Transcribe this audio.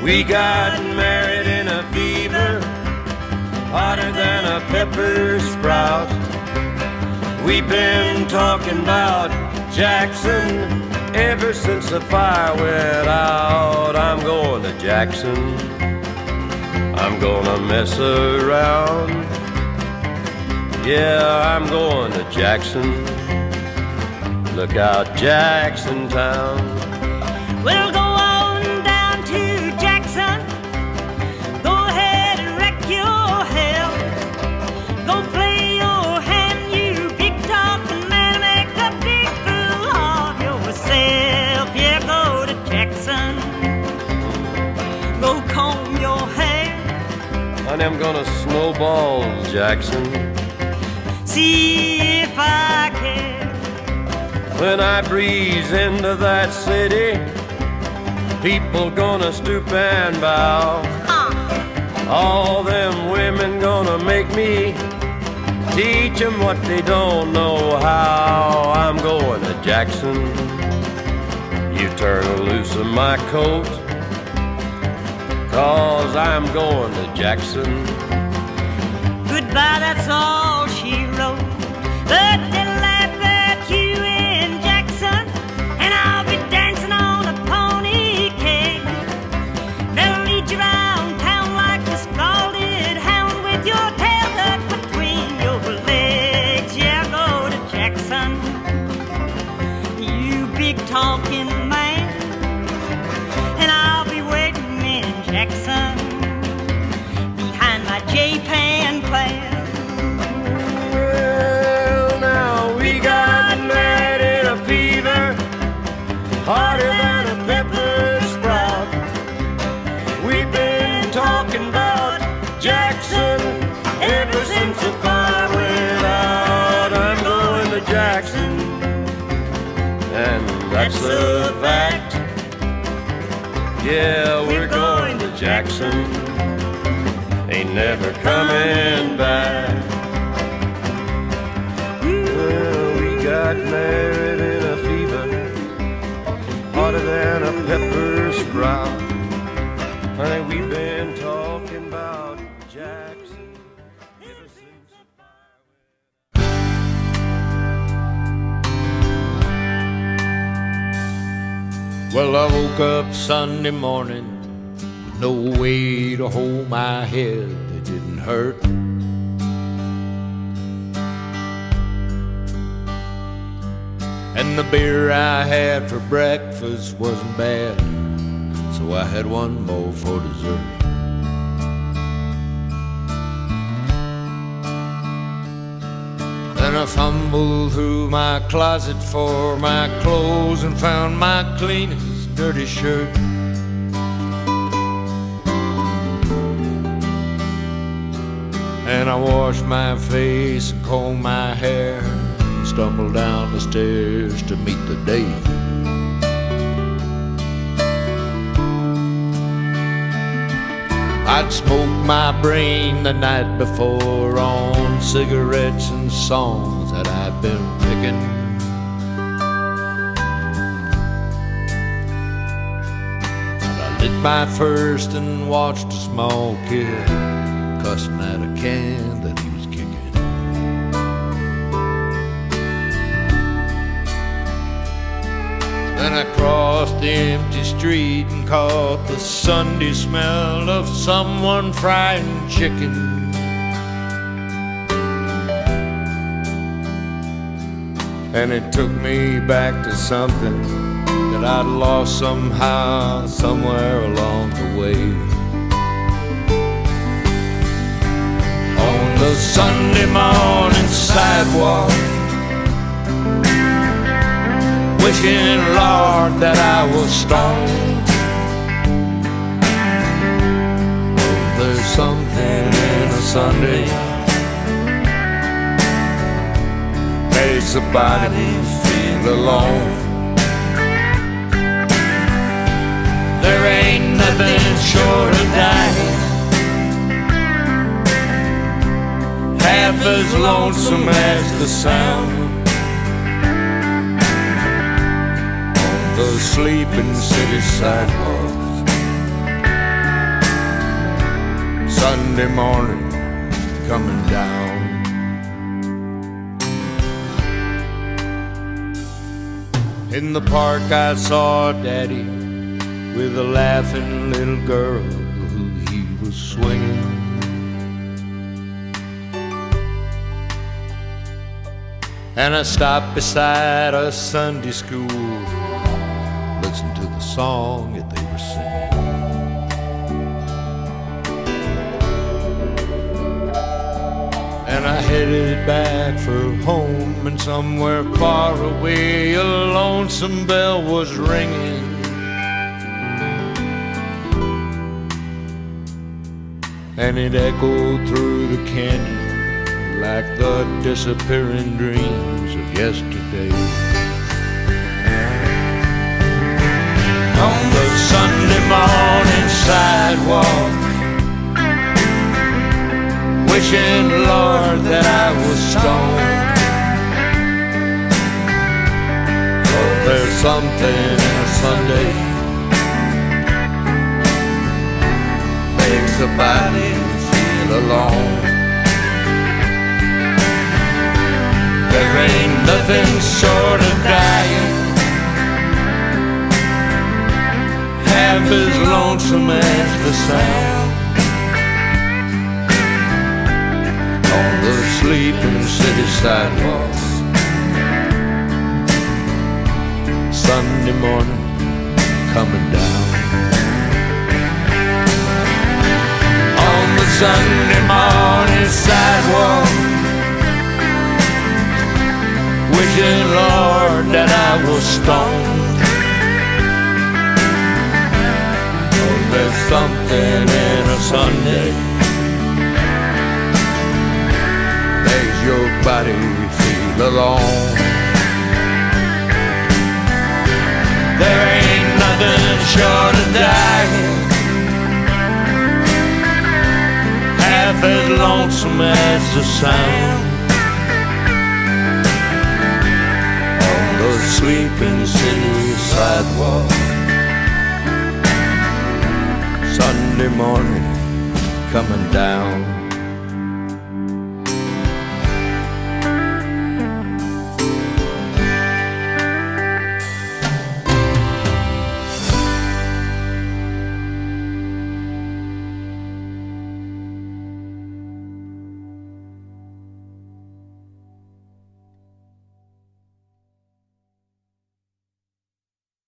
We got married in a fever, hotter than a pepper sprout. We've been talking about Jackson ever since the fire went out. I'm going to Jackson, I'm gonna mess around. Yeah, I'm going to Jackson. Look out, Jackson Town. We'll go on down to Jackson. Go ahead and wreck your hell. Go play your hand, you big talking man. Make a big fool of yourself. Yeah, go to Jackson. Go comb your hair. Honey, I'm gonna snowball Jackson. See if I care. When I breeze into that city, people gonna stoop and bow. All them women gonna make me teach them what they don't know how. I'm going to Jackson. You turn loose of my coat, 'cause I'm going to Jackson. Goodbye, that's all she wrote. But they'll laugh at you in Jackson, and I'll be dancing on a pony cake. They'll lead you around town like a scalded hound with your tail tucked between your legs. Yeah, go to Jackson, you big talking man, and I'll be waiting in Jackson behind my J-Pan plan. Well, now we got married in a fever, hotter than a pepper sprout. We've been talking about Jackson ever since the fire went out. I'm going to Jackson, and that's a fact. Yeah, we're going to Jackson, ain't never coming back. Well, we got married in a fever, hotter than a pepper sprout. Honey, we've been talking about Jackson ever since the fire went. Well, I woke up Sunday morning with no way to hold my head that didn't hurt. And the beer I had for breakfast wasn't bad, so I had one more for dessert. Then I fumbled through my closet for my clothes and found my cleanest dirty shirt. And I washed my face and combed my hair, stumbled down the stairs to meet the day. I'd smoked my brain the night before on cigarettes and songs that I'd been picking. And I lit my first and watched a small kid cussing at a can that he was kicking. Then I crossed the empty street and caught the Sunday smell of someone frying chicken. And it took me back to something that I'd lost somehow, somewhere along the way. On the Sunday morning sidewalk, wishing, Lord, that I was strong. Oh, there's something in a Sunday makes the body feel alone. There ain't nothing short of dying half as lonesome as the sound the sleeping city sidewalks. Sunday morning coming down. In the park I saw Daddy with a laughing little girl who he was swinging. And I stopped beside a Sunday school, listened to the song that they were singing. And I headed back for home, and somewhere far away a lonesome bell was ringing. And it echoed through the canyon like the disappearing dreams of yesterday. On the Sunday morning sidewalk, wishing, Lord, that I was stoned. Oh, there's something in a Sunday makes a body feel alone. There ain't nothing short of dying half as lonesome as the sound on the sleeping city sidewalks. Sunday morning coming down. On the Sunday morning sidewalk, wishing, Lord, that I was stoned. Oh, there's something in a Sunday makes your body feel alone. There ain't nothing short of dying half as lonesome as the sound the sleeping city sidewalk. Sunday morning coming down.